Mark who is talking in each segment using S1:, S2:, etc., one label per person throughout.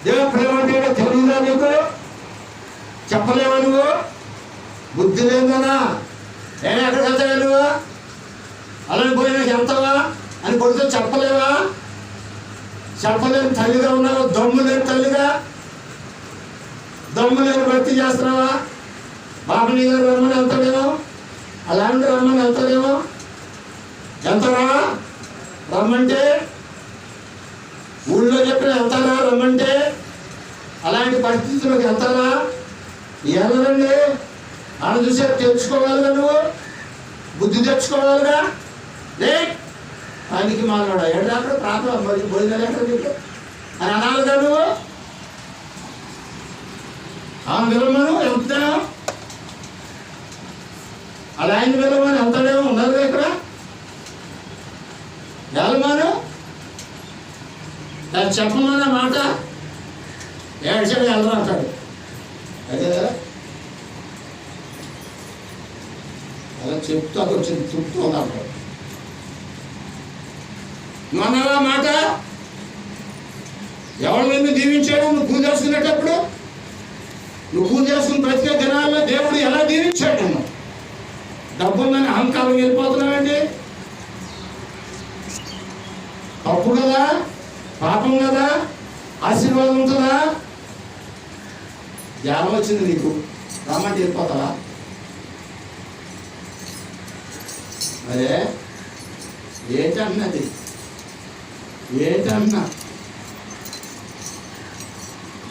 S1: దేవుని ప్రేమ అంటే తెలియదా నీకు? చెప్పలేవా నువ్వు? బుద్ధి లేదనా? ఎక్కడికి వెళ్తావా నువ్వు? అలాని పోయి నాకు వెళ్తావా అని కొడుతూ చెప్పలేవా? చెప్పలేని తల్లిగా ఉన్నావు, దమ్ము లేని తల్లిగా, దమ్ము లేని భక్తి చేస్తున్నావా? బాబుని గారు రమ్మని వెళ్తాడేమో, అలాంటి రమ్మని వెళ్తాడేమో, వెళ్తారా? రమ్మంటే ఊళ్ళో చెప్పిన వెళ్తారా? రమ్మంటే అలాంటి పరిస్థితుల్లోకి వెళ్తారా? వెళ్ళరండి. ఆడ చూసే తెచ్చుకోవాలిగా, నువ్వు బుద్ధి తెచ్చుకోవాలిగా. లే ఆయనకి మాట్లాడా ఎక్కడ అక్కడ ప్రాంతం మరి భోజనాలు ఎక్కడ నీకు అని అనాలిగా నువ్వు. ఆమె విలమను వెళ్తాను, అలా ఆయన విలమని వెళ్తాడేమో, ఉన్నారుగా ఇక్కడ వెళ్ళమాను. దాన్ని చెప్పమన్న మాట ఏడ్చాడు వెళ్ళరా అంటాడు. అదే అలా చెప్తూ అక్కడ చెప్తూ ఉన్నాడు. నువ్వు మాట ఎవరి మీద దీవించాడు? నువ్వు పూజ చేసుకునేటప్పుడు, నువ్వు పూజ చేసుకుని బ్రతికే దినాల్లో దేవుడు ఎలా దీవించాడు? నువ్వు డబ్బుందని అహంకారం వెళ్ళిపోతున్నావండి. తప్పు కదా, పాపం కదా, ఆశీర్వాదం ఉంటుందా? జ్ఞానం వచ్చింది నీకు, రమ్మంటే వెళ్ళిపోతావా? అదే ఏంటన్నది, ఏంటన్నా?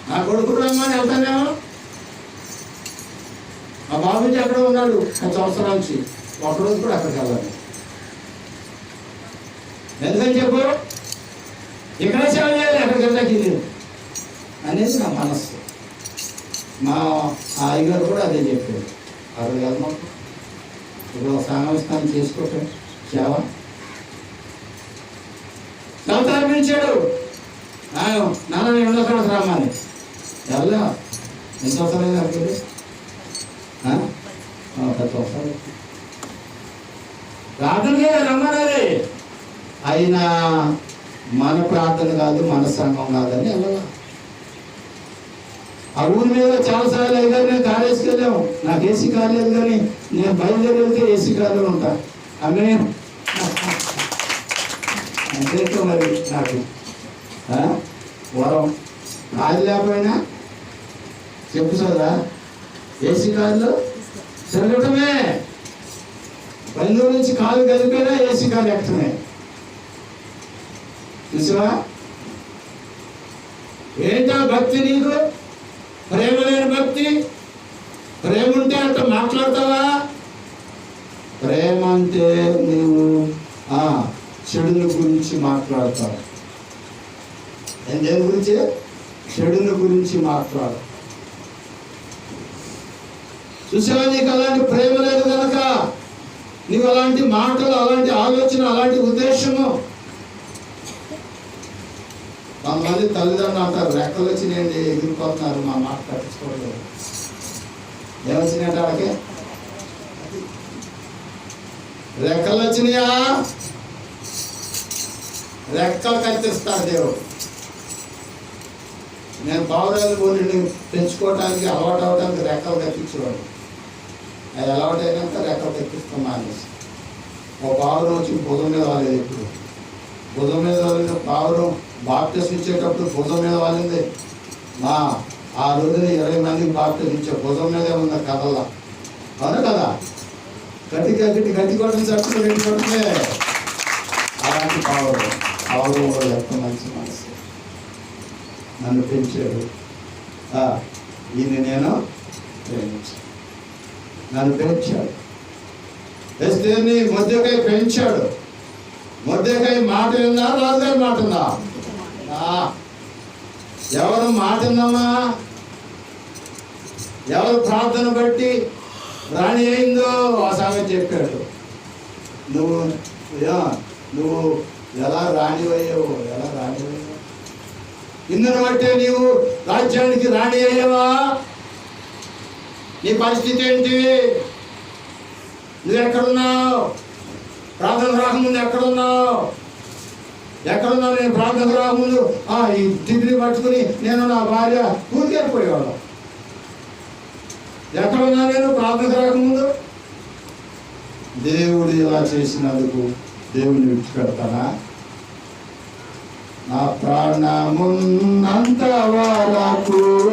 S1: నా కొడుకు రమ్మని వెళ్తానేమో, మా బాబుజీ అక్కడ ఉన్నాడు 10 సంవత్సరాల నుంచి, ఒకరోజు కూడా అక్కడికి వెళ్ళాలి. ఎందుకని చెప్పు? ఇక్కడ సేవ చేయాలి, అక్కడికి వెళ్ళకి అనేది నా మనస్సు. మా అయ్యగారు కూడా అదే చెప్పారు. అక్కడికి వెళ్దాం, ఇప్పుడు సాంగస్థానం చేసుకోవటం సేవ సంతాపించాడు. నాన్న నేను 2 సంవత్సరాలు రమ్మని వెళ్ళా. ఎంత సంవత్సరాలు అక్కడికి? 10 సంవత్సరాలు ప్రార్థనకే రమ్మన్నది. అయినా మన ప్రార్థన కాదు, మన సంఘం కాదని వెళ్ళాలా. ఆ ఊరి మీద చాలాసార్లు అయ్యారు, నేను కారు వేసుకెళ్ళాము. నాకు ఏసీ కార్ లేదు, కానీ నేను బయలుదేరి వెళ్తే ఏసీ కార్లో ఉంటా. అమ్మే అంతే మరి నాకు వరం. కాదు లేకపోయినా చెప్పు సోదా, ఏసీ కార్లో తిరగటమే. బంధువుల నుంచి కాలు కలిపినా ఏసీ కారు ఎక్కటమే. చూసావా? ఏంటా భక్తి నీకు? ప్రేమ లేని భక్తి. ప్రేమ ఉంటే అంత మాట్లాడతావా? ప్రేమ అంటే నీవు చెడుల గురించి మాట్లాడతావు. దేని గురించి? చెడుల గురించి మాట్లాడు. చూసావా? నీకు అలాంటి ప్రేమ లేదు కనుక నీవు అలాంటి మాటలు, అలాంటి ఆలోచన, అలాంటి ఉద్దేశము. కొంతమంది తల్లిదండ్రులు అంటారు, రెక్కలు వచ్చినాయండి ఎగిరిపోతున్నారు, మా మాట పట్టించుకోవట్లేదు. ఏమొచ్చినాయంటే వాళ్ళకి రెక్కలు వచ్చినాయా? రెక్కలు కత్తిస్తాడు దేవుడు. నేను పావురాలు పోలీని పెంచుకోవడానికి, అలవాటు అవడానికి రెక్కలు కత్తించేవాడు. అది అలవాటు అయినాక రెక్కలు కత్తిస్తాం మానేసి. ఒక పావురం వచ్చి భుజం మీద వాలేదు. ఎప్పుడు భుజం మీద వాలిన పావురం బాప్టిజం ఇచ్చేటప్పుడు భుజం మీద వాలింది. ఆ రోజున 20 మందికి బాప్టిజం ఇచ్చే భుజం మీదే ఉన్న కథల్లా. అవును కదా? గట్టి కొట్టని చక్కగా గట్టి కొడితే అలాంటి పావురం ఎంత మంచి మనసు. నన్ను పెంచాడు, ఈయన నేను ప్రేమించాను. నన్ను పెంచాడు. ఎస్తేర్ని మొర్దెకై పెంచాడు. మొర్దెకై మాట విందా? రాజుగారి మాట ఉందా? ఎవరు మాట విందామా? ఎవరు ప్రార్థన బట్టి రాణి అయిందో ఆ సంగతి చెప్పాడు. నువ్వు ఎలా రాణి అయ్యావు, ఎలా రాణి అయ్యావు? ఇందును బట్టే నీవు రాజ్యానికి రాణి అయ్యావా? నీ పరిస్థితి ఏంటి? నువ్వు ఎక్కడున్నావు? ప్రార్థన రాకముందు ఎక్కడున్నావు? ఎక్కడున్నా నేను ప్రార్థన రాకముందు ఈ డిగ్రీ పట్టుకుని నేను నా భార్య ఊరికెళ్ళిపోయేవాళ్ళం. ఎక్కడున్నా నేను ప్రార్థన రాకముందు. దేవుడు ఇలా చేసినందుకు దేవుని విడిచిపెడతానా? నా ప్రాణమున్నంత వరకు